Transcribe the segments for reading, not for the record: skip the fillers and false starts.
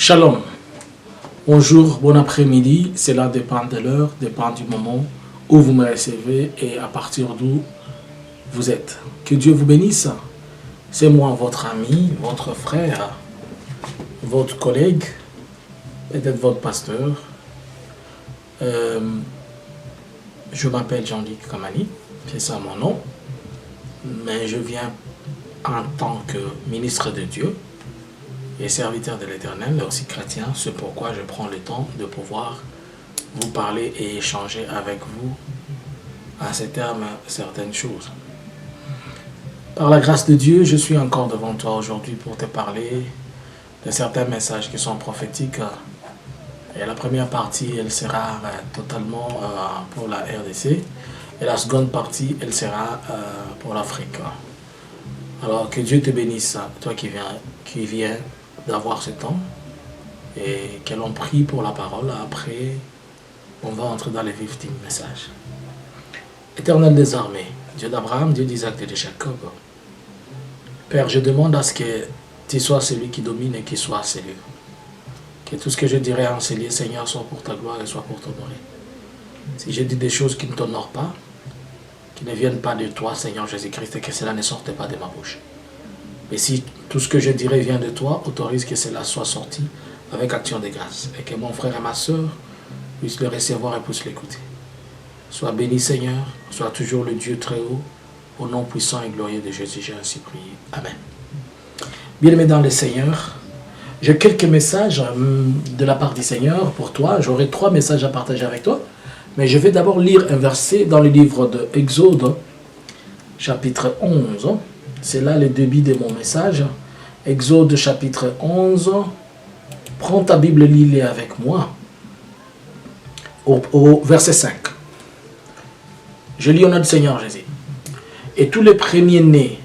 Shalom. Bonjour, bon après-midi. Cela dépend de l'heure, dépend du moment où vous me recevez et à partir d'où vous êtes. Que Dieu vous bénisse. C'est moi, votre ami, votre frère, votre collègue, peut-être votre pasteur. Je m'appelle Jean-Luc Kamani, c'est ça mon nom. Mais je viens en tant que ministre de Dieu et serviteur de l'Éternel, mais aussi chrétien. C'est pourquoi je prends le temps de pouvoir vous parler et échanger avec vous à ces termes certaines choses. Par la grâce de Dieu, je suis encore devant toi aujourd'hui pour te parler de certains messages qui sont prophétiques. Et la première partie, elle sera totalement pour la RDC. Et la seconde partie, elle sera pour l'Afrique. Alors que Dieu te bénisse, toi qui viens d'avoir ce temps. Et que l'on prie pour la parole. Après, on va entrer dans le vif du message. Éternel des armées, Dieu d'Abraham, Dieu d'Isaac et de Jacob. Père, je demande à ce que tu sois celui qui domine et qui soit celui. Que tout ce que je dirai en ces lieux, Seigneur, soit pour ta gloire et soit pour t'honorer. Si je dis des choses qui ne t'honorent pas, qui ne viennent pas de toi, Seigneur Jésus-Christ, et que cela ne sorte pas de ma bouche. Mais si tout ce que je dirai vient de toi, autorise que cela soit sorti avec action de grâce. Et que mon frère et ma soeur puissent le recevoir et puissent l'écouter. Sois béni, Seigneur, sois toujours le Dieu très haut, au nom puissant et glorieux de Jésus, j'ai ainsi prié. Amen. Bien-aimés dans le Seigneur, j'ai quelques messages de la part du Seigneur pour toi. J'aurai 3 messages à partager avec toi. Mais je vais d'abord lire un verset dans le livre de Exode, chapitre 11. C'est là le début de mon message. Exode, chapitre 11. Prends ta Bible, lis-les avec moi. Au verset 5. Je lis au nom du Seigneur Jésus. Et tous les premiers-nés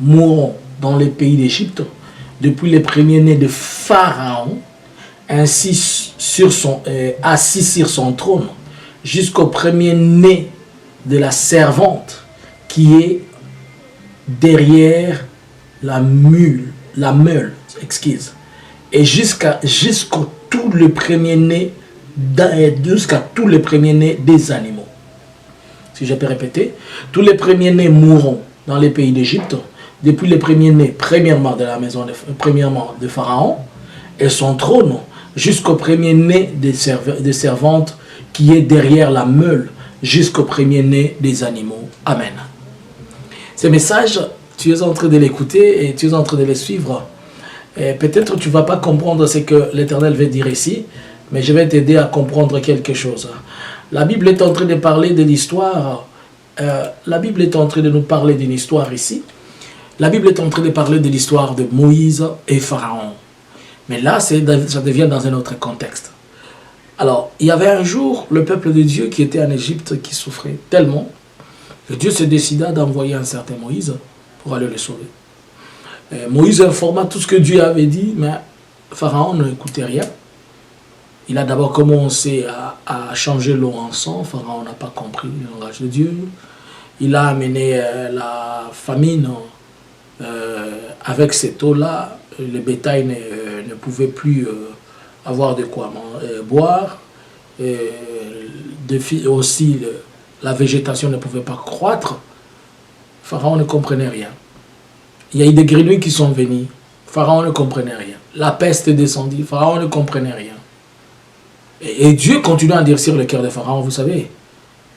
mourront dans les pays d'Égypte, depuis les premiers-nés de Pharaon, assis sur son trône, jusqu'au premier-né de la servante qui est derrière la meule, et jusqu'à tous les premiers-nés des animaux. Si je peux répéter, tous les premiers-nés mourront dans les pays d'Égypte, depuis les premiers-nés, premièrement de Pharaon et son trône, jusqu'au premier-né des servantes qui est derrière la meule, jusqu'au premier-né des animaux. Amen. Ce message, tu es en train de l'écouter et tu es en train de le suivre. Peut-être tu ne vas pas comprendre ce que l'Éternel veut dire ici, mais je vais t'aider à comprendre quelque chose. La Bible est en train de parler de l'histoire. La Bible est en train de nous parler d'une histoire ici. La Bible est en train de parler de l'histoire de Moïse et Pharaon. Mais là, ça devient dans un autre contexte. Alors, il y avait un jour le peuple de Dieu qui était en Égypte, qui souffrait tellement que Dieu se décida d'envoyer un certain Moïse pour aller le sauver. Moïse informa tout ce que Dieu avait dit, mais Pharaon n'écoutait rien. Il a d'abord commencé à changer l'eau en sang. Pharaon n'a pas compris le langage de Dieu. Il a amené la famine avec cette eau-là. Le bétail ne pouvait plus avoir de quoi boire. Aussi, la végétation ne pouvait pas croître. Pharaon ne comprenait rien. Il y a eu des grenouilles qui sont venues. Pharaon ne comprenait rien. La peste descendit. Pharaon ne comprenait rien. Et Dieu continue à endurcir le cœur de Pharaon, vous savez.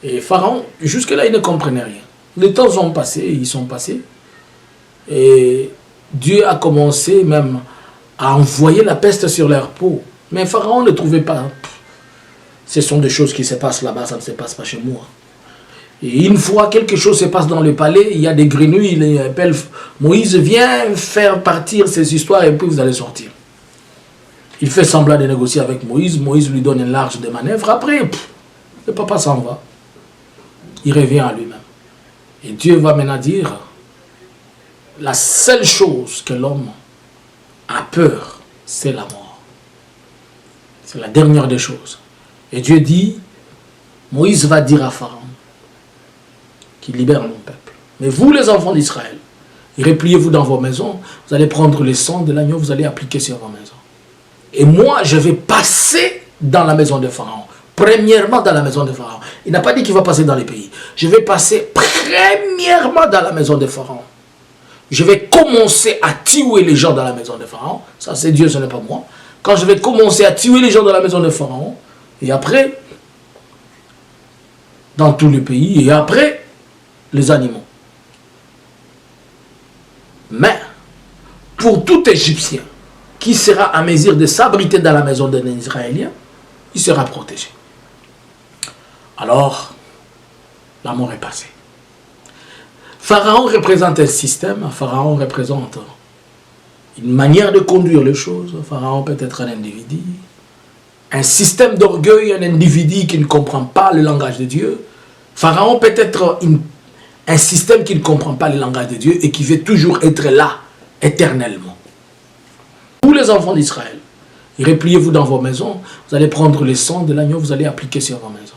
Et Pharaon, jusque-là, il ne comprenait rien. Les temps sont passés, ils sont passés. Et Dieu a commencé même à envoyer la peste sur leur peau. Mais Pharaon ne trouvait pas. Ce sont des choses qui se passent là-bas, ça ne se passe pas chez moi. Et une fois quelque chose se passe dans le palais, il y a des grenouilles, il appelle Moïse, viens faire partir ces histoires et puis vous allez sortir. Il fait semblant de négocier avec Moïse. Moïse lui donne une large de manœuvre. Après, le papa s'en va. Il revient à lui-même. Et Dieu va maintenant dire, la seule chose que l'homme a peur, c'est la mort. C'est la dernière des choses. Et Dieu dit, Moïse va dire à Pharaon qu'il libère mon peuple. Mais vous, les enfants Et moi, je vais passer dans la maison de Pharaon. Premièrement dans la maison de Pharaon. Il n'a pas dit qu'il va passer dans les pays. Je vais passer premièrement dans la maison de Pharaon. Je vais commencer à tuer les gens dans la maison de Pharaon. Ça, c'est Dieu, ce n'est pas moi. Quand je vais commencer à tuer les gens dans la maison de Pharaon, et après, dans tout le pays, et après, les animaux. Mais, pour tout Égyptien qui sera à mesure de s'abriter dans la maison d'un Israélien, il sera protégé. Alors, la mort est passée. Pharaon représente un système, Pharaon représente une manière de conduire les choses. Pharaon peut être un individu, un système d'orgueil, un individu qui ne comprend pas le langage de Dieu. Pharaon peut être un système qui ne comprend pas le langage de Dieu et qui veut toujours être là, éternellement. Tous les enfants d'Israël, repliez-vous dans vos maisons, vous allez prendre le sang de l'agneau, vous allez appliquer sur vos maisons.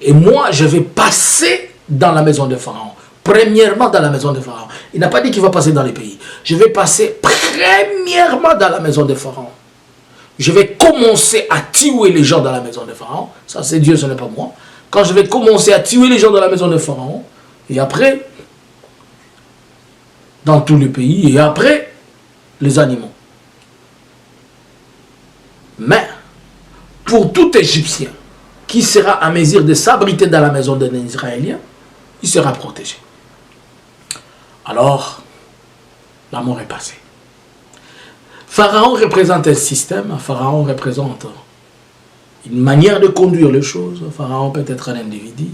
Et moi, je vais passer dans la maison de Pharaon. Premièrement dans la maison de Pharaon. Il n'a pas dit qu'il va passer dans les pays. Je vais passer premièrement dans la maison de Pharaon. Je vais commencer à tuer les gens dans la maison de Pharaon. Ça, c'est Dieu, ce n'est pas moi. Quand je vais commencer à tuer les gens dans la maison de Pharaon, et après, dans tout le pays, et après, les animaux. Mais, pour tout Égyptien qui sera à mesure de s'abriter dans la maison d'un Israélien, il sera protégé. Alors, la mort est passée. Pharaon représente un système, Pharaon représente une manière de conduire les choses. Pharaon peut être un individu,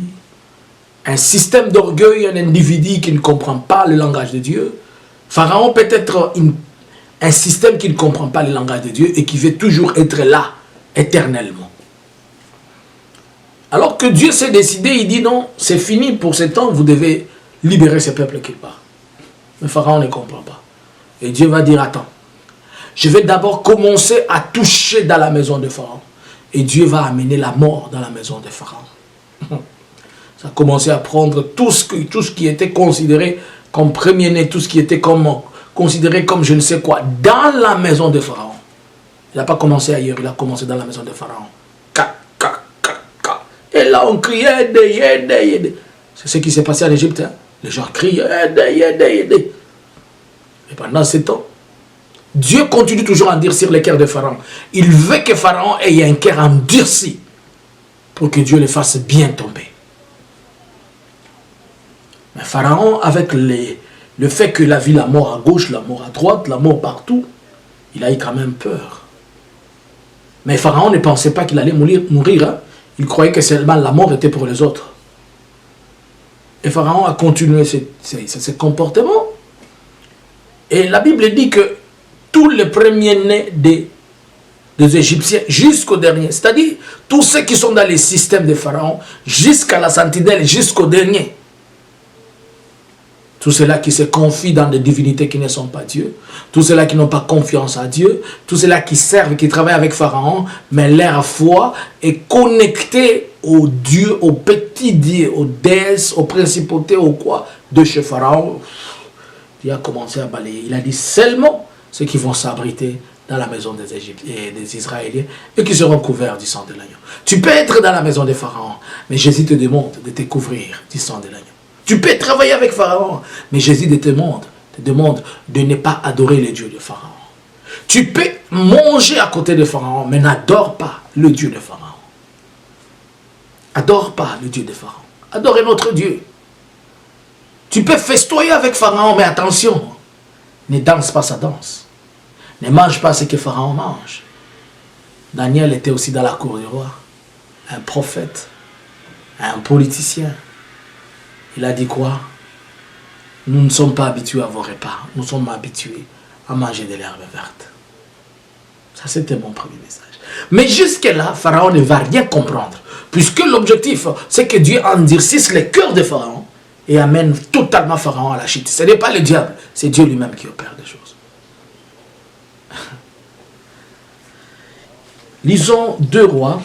un système d'orgueil, un individu qui ne comprend pas le langage de Dieu. Pharaon peut être un système qui ne comprend pas le langage de Dieu et qui veut toujours être là, éternellement. Alors que Dieu s'est décidé, il dit non, c'est fini pour ce temps, vous devez libérer ce peuple qui part. Mais Pharaon ne comprend pas. Et Dieu va dire, attends, je vais d'abord commencer à toucher dans la maison de Pharaon. Et Dieu va amener la mort dans la maison de Pharaon. Ça a commencé à prendre tout ce qui était considéré comme premier-né, tout ce qui était considéré comme je ne sais quoi, dans la maison de Pharaon. Il n'a pas commencé ailleurs, il a commencé dans la maison de Pharaon. Et là, on criait, aidez. C'est ce qui s'est passé en Égypte. Hein? Les gens crient, aidez. Et pendant ce temps, Dieu continue toujours à endurcir le cœur de Pharaon. Il veut que Pharaon ait un cœur endurci pour que Dieu le fasse bien tomber. Mais Pharaon, avec le fait qu'il a vu la mort à gauche, la mort à droite, la mort partout, il a eu quand même peur. Mais Pharaon ne pensait pas qu'il allait mourir. Hein? Il croyait que seulement la mort était pour les autres. Et Pharaon a continué ce comportement. Et la Bible dit que tous les premiers-nés des Égyptiens jusqu'au dernier, c'est-à-dire tous ceux qui sont dans les systèmes de Pharaon, jusqu'à la sentinelle, jusqu'au dernier, tous ceux-là qui se confient dans des divinités qui ne sont pas Dieu, tous ceux-là qui n'ont pas confiance à Dieu, tous ceux-là qui servent, qui travaillent avec Pharaon, mais leur foi est connectée aux dieux, aux petits dieux, aux déesses, aux principautés, aux quoi de chez Pharaon. Il a commencé à balayer. Il a dit seulement ceux qui vont s'abriter dans la maison des Égyptiens et des Israéliens et qui seront couverts du sang de l'agneau. Tu peux être dans la maison de Pharaon, mais Jésus te demande de te couvrir du sang de l'agneau. Tu peux travailler avec Pharaon, mais Jésus te demande de ne pas adorer les dieux de Pharaon. Tu peux manger à côté de Pharaon, mais n'adore pas le Dieu de Pharaon. Adore pas le Dieu de Pharaon. Adore notre Dieu. Tu peux festoyer avec Pharaon, mais attention, ne danse pas sa danse. Ne mange pas ce que Pharaon mange. Daniel était aussi dans la cour du roi. Un prophète, un politicien. Il a dit quoi? Nous ne sommes pas habitués à vos repas. Nous sommes habitués à manger de l'herbe verte. Ça, c'était mon premier message. Mais jusque-là, Pharaon ne va rien comprendre. Puisque l'objectif, c'est que Dieu endurcisse le cœur de Pharaon et amène totalement Pharaon à la chute. Ce n'est pas le diable, c'est Dieu lui-même qui opère des choses. Lisons 2 Rois.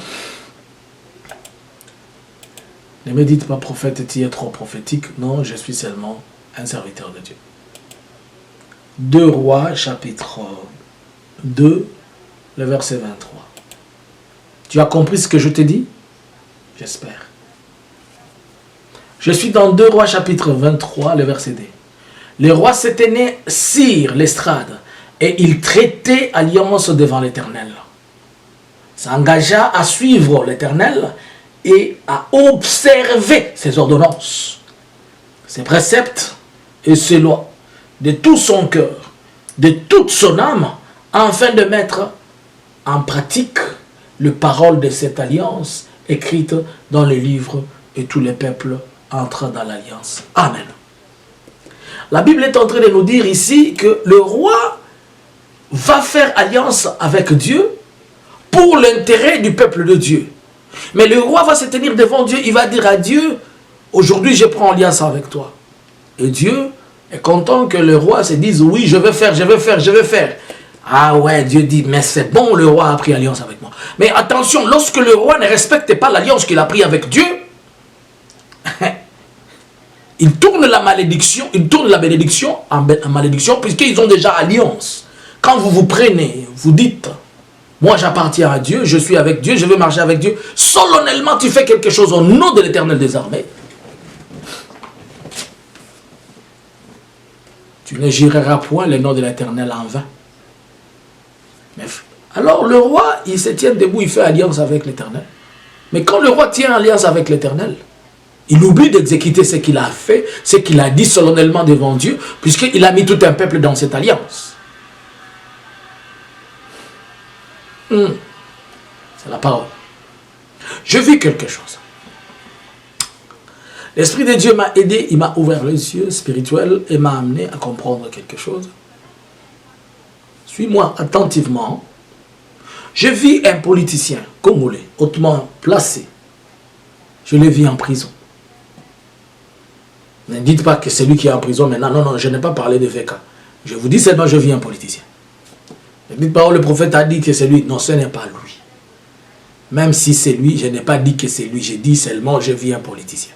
Ne me dites pas prophète, tu es trop prophétique. Non, je suis seulement un serviteur de Dieu. 2 Rois, chapitre 2, le verset 23. Tu as compris ce que je t'ai dit? J'espère. Je suis dans 2 Rois chapitre 23, le verset 2. Le roi s'était né sur l'estrade et il traitait alliance devant l'Éternel. S'engagea à suivre l'Éternel et à observer ses ordonnances, ses préceptes et ses lois de tout son cœur, de toute son âme, afin de mettre en pratique les paroles de cette alliance écrite dans les livres, et tous les peuples entrent dans l'alliance. Amen. La Bible est en train de nous dire ici que le roi va faire alliance avec Dieu pour l'intérêt du peuple de Dieu. Mais le roi va se tenir devant Dieu, il va dire à Dieu, aujourd'hui je prends alliance avec toi. Et Dieu est content que le roi se dise, oui, je vais faire, je vais faire, je vais faire. Ah ouais, Dieu dit, mais c'est bon, le roi a pris alliance avec moi. Mais attention, lorsque le roi ne respecte pas l'alliance qu'il a prise avec Dieu, il tourne la malédiction, il tourne la bénédiction en malédiction, puisqu'ils ont déjà alliance. Quand vous vous prenez, vous dites, moi j'appartiens à Dieu, je suis avec Dieu, je veux marcher avec Dieu, solennellement tu fais quelque chose au nom de l'Éternel des armées, tu ne jureras point le nom de l'Éternel en vain. Mais, alors le roi, il se tient debout, il fait alliance avec l'Éternel. Mais quand le roi tient alliance avec l'Éternel, il oublie d'exécuter ce qu'il a fait, ce qu'il a dit solennellement devant Dieu, puisqu'il a mis tout un peuple dans cette alliance. C'est la parole. Je vis quelque chose. L'Esprit de Dieu m'a aidé, il m'a ouvert les yeux spirituels et m'a amené à comprendre quelque chose. Suis-moi attentivement. Je vis un politicien congolais, hautement placé. Je le vis en prison. Ne dites pas que c'est lui qui est en prison maintenant. Non, non, je n'ai pas parlé de VK. Je vous dis seulement je vis un politicien. Ne dites pas, oh, le prophète a dit que c'est lui. Non, ce n'est pas lui. Même si c'est lui, je n'ai pas dit que c'est lui. J'ai dit seulement je vis un politicien.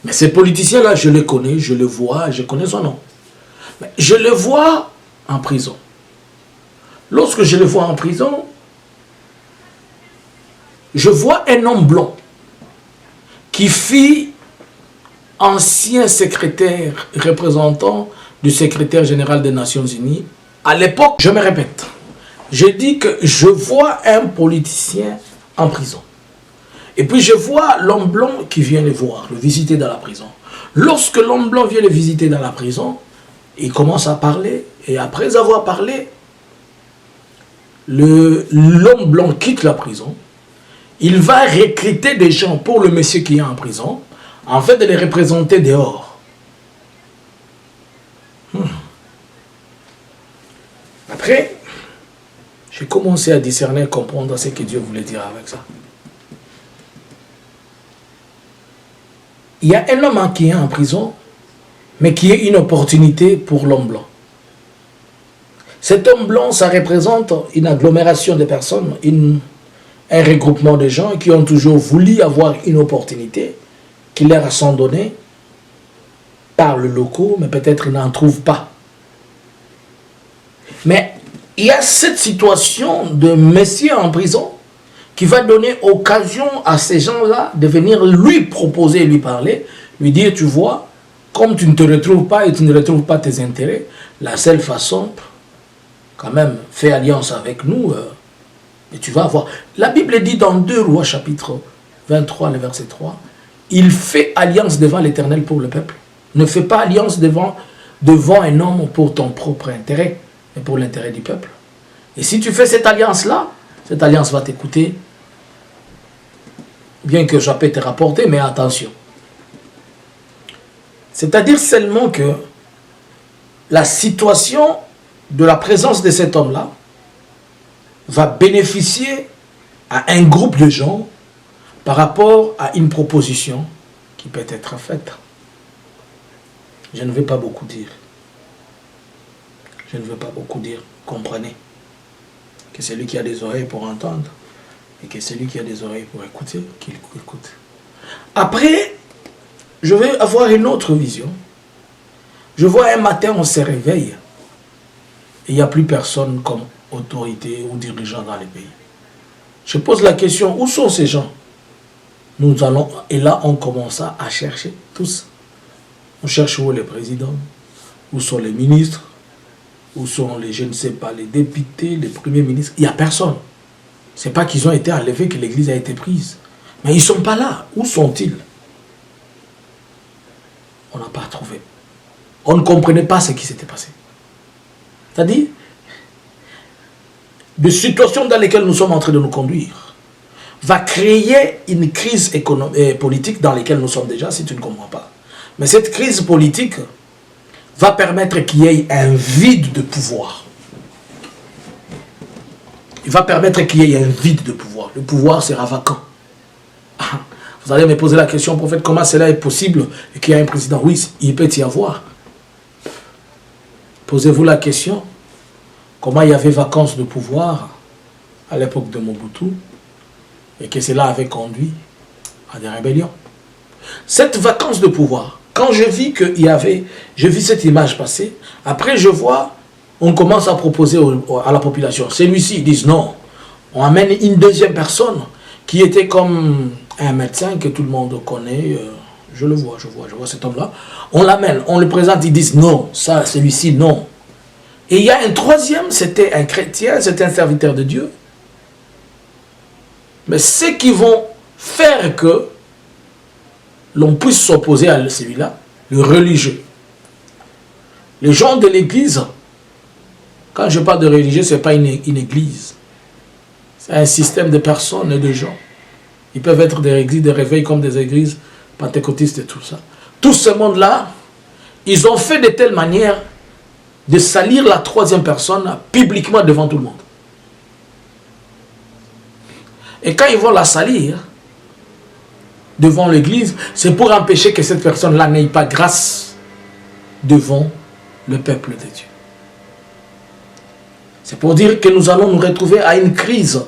Mais ce politicien-là, je le connais, je le vois, je connais son nom. Mais je le vois en prison. Lorsque je le vois en prison, je vois un homme blond qui fit ancien secrétaire représentant du secrétaire général des Nations Unies. À l'époque, je me répète, je dis que je vois un politicien en prison. Et puis je vois l'homme blanc qui vient le voir, le visiter dans la prison. Lorsque l'homme blanc vient le visiter dans la prison, il commence à parler. Et après avoir parlé, l'homme blanc quitte la prison. Il va recruter des gens pour le monsieur qui est en prison, en fait de les représenter dehors. Après, j'ai commencé à discerner, comprendre ce que Dieu voulait dire avec ça. Il y a un homme qui est en prison, mais qui est une opportunité pour l'homme blanc. Cet homme blanc, ça représente une agglomération de personnes, un regroupement de gens qui ont toujours voulu avoir une opportunité qui leur sont données par le locaux, mais peut-être ils n'en trouvent pas. Mais il y a cette situation de monsieur en prison qui va donner occasion à ces gens-là de venir lui proposer, lui parler, lui dire, tu vois, comme tu ne te retrouves pas et tu ne retrouves pas tes intérêts, la seule façon, quand même, fais alliance avec nous, et tu vas avoir. La Bible dit dans 2 Rois chapitre 23, le verset 3, il fait alliance devant l'Éternel pour le peuple. Ne fais pas alliance devant un homme pour ton propre intérêt, mais pour l'intérêt du peuple. Et si tu fais cette alliance-là, cette alliance va t'écouter, bien que ça peut te rapporter, mais attention. C'est-à-dire seulement que la situation de la présence de cet homme-là va bénéficier à un groupe de gens par rapport à une proposition qui peut être faite. Je ne vais pas beaucoup dire. Je ne veux pas beaucoup dire. Comprenez que celui qui a des oreilles pour entendre et que celui qui a des oreilles pour écouter, qu'il écoute. Après, je vais avoir une autre vision. Je vois un matin, on se réveille et il n'y a plus personne comme autorités ou dirigeants dans les pays. Je pose la question, où sont ces gens? Nous allons, et là on commence à chercher tous. On cherche où les présidents, où sont les ministres, où sont les, je ne sais pas, les députés, les premiers ministres. Il n'y a personne. Ce n'est pas qu'ils ont été enlevés, que l'église a été prise. Mais ils ne sont pas là. Où sont-ils? On n'a pas trouvé. On ne comprenait pas ce qui s'était passé. C'est-à-dire, des situations dans lesquelles nous sommes en train de nous conduire va créer une crise politique dans laquelle nous sommes déjà, si tu ne comprends pas. Mais cette crise politique va permettre qu'il y ait un vide de pouvoir. Il va permettre qu'il y ait un vide de pouvoir. Le pouvoir sera vacant. Vous allez me poser la question, prophète, comment cela est possible et qu'il y ait un président? Oui, il peut y avoir. Posez-vous la question, comment il y avait vacance de pouvoir à l'époque de Mobutu et que cela avait conduit à des rébellions. Cette vacance de pouvoir, quand je vis qu'il y avait, je vis cette image passer, après je vois, on commence à proposer à la population, celui-ci, ils disent non, on amène une deuxième personne qui était comme un médecin que tout le monde connaît, je vois cet homme-là, on l'amène, on le présente, ils disent non, ça, celui-ci, non. Et il y a un troisième, c'était un chrétien, c'était un serviteur de Dieu. Mais ceux qui vont faire que l'on puisse s'opposer à celui-là, le religieux. Les gens de l'église, quand je parle de religieux, ce n'est pas une église. C'est un système de personnes et de gens. Ils peuvent être des églises de réveil comme des églises pentecôtistes et tout ça. Tout ce monde-là, ils ont fait de telle manière de salir la troisième personne publiquement devant tout le monde. Et quand ils vont la salir devant l'église, c'est pour empêcher que cette personne-là n'ait pas grâce devant le peuple de Dieu. C'est pour dire que nous allons nous retrouver à une crise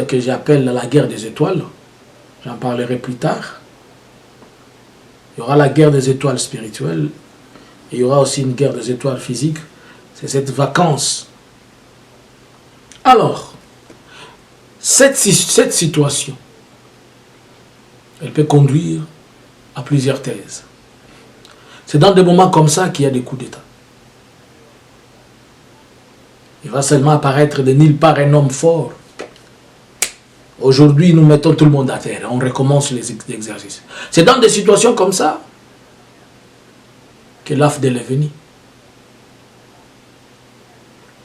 que j'appelle la guerre des étoiles. J'en parlerai plus tard. Il y aura la guerre des étoiles spirituelles et il y aura aussi une guerre des étoiles physiques. C'est cette vacance. Alors, cette situation, elle peut conduire à plusieurs thèses. C'est dans des moments comme ça qu'il y a des coups d'État. Il va seulement apparaître de nulle part un homme fort. Aujourd'hui, nous mettons tout le monde à terre. On recommence les exercices. C'est dans des situations comme ça que l'AFDEL est venu.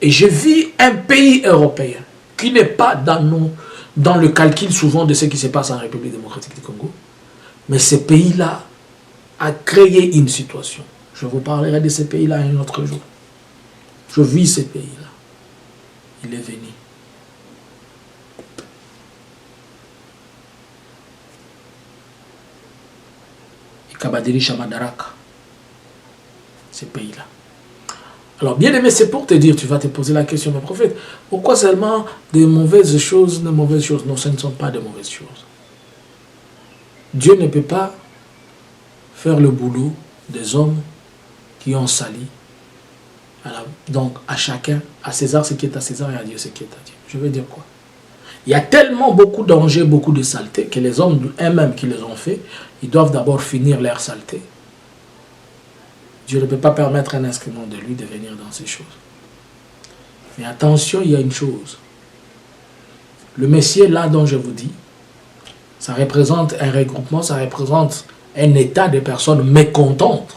Et je vis un pays européen qui n'est pas dans le calcul souvent de ce qui se passe en République démocratique du Congo. Mais ce pays-là a créé une situation. Je vous parlerai de ce pays-là un autre jour. Je vis ce pays-là. Il est venu. Kabadiri Chamadaraka. Ce pays-là. Alors, bien aimé, c'est pour te dire, tu vas te poser la question, mon prophète, pourquoi seulement de mauvaises choses? Non, ce ne sont pas de mauvaises choses. Dieu ne peut pas faire le boulot des hommes qui ont sali. Donc, à chacun, à César ce qui est à César et à Dieu ce qui est à Dieu. Je veux dire quoi? Il y a tellement beaucoup de dangers, beaucoup de saleté, que les hommes eux-mêmes qui les ont fait, ils doivent d'abord finir leur saleté. Dieu ne peut pas permettre à un instrument de lui de venir dans ces choses. Mais attention, il y a une chose. Le Messie, là dont je vous dis, ça représente un regroupement, ça représente un état de personnes mécontentes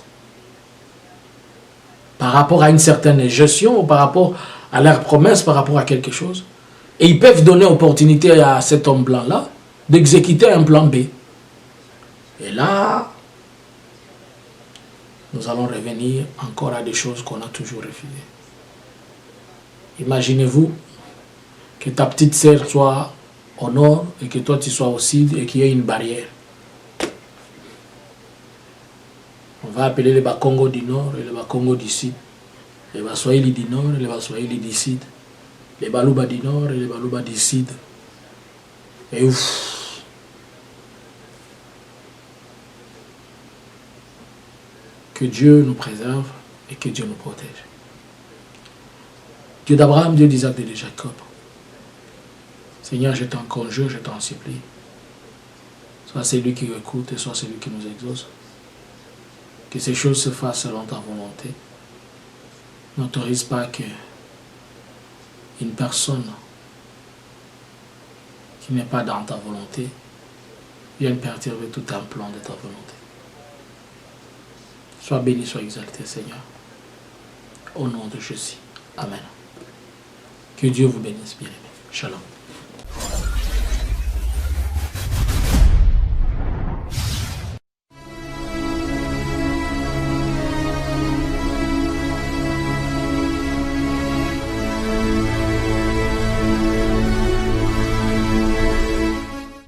par rapport à une certaine gestion, par rapport à leurs promesses, par rapport à quelque chose. Et ils peuvent donner opportunité à cet homme blanc-là d'exécuter un plan B. Et là, nous allons revenir encore à des choses qu'on a toujours refusées. Imaginez-vous que ta petite sœur soit au nord et que toi tu sois au sud et qu'il y ait une barrière. On va appeler les Bakongo du nord et les Bakongo du sud. Les Baswahili du nord et les Baswahili du sud. Les Baluba du nord et les Baluba du sud. Et ouf. Que Dieu nous préserve et que Dieu nous protège. Dieu d'Abraham, Dieu d'Isaac et de Jacob. Seigneur, je t'en conjure, je t'en supplie. Soit c'est lui qui écoute et soit c'est lui qui nous exauce. Que ces choses se fassent selon ta volonté. N'autorise pas que une personne qui n'est pas dans ta volonté vienne perturber tout un plan de ta volonté. Sois béni, sois exalté, Seigneur. Au nom de Jésus. Amen. Que Dieu vous bénisse, bien-aimés. Shalom.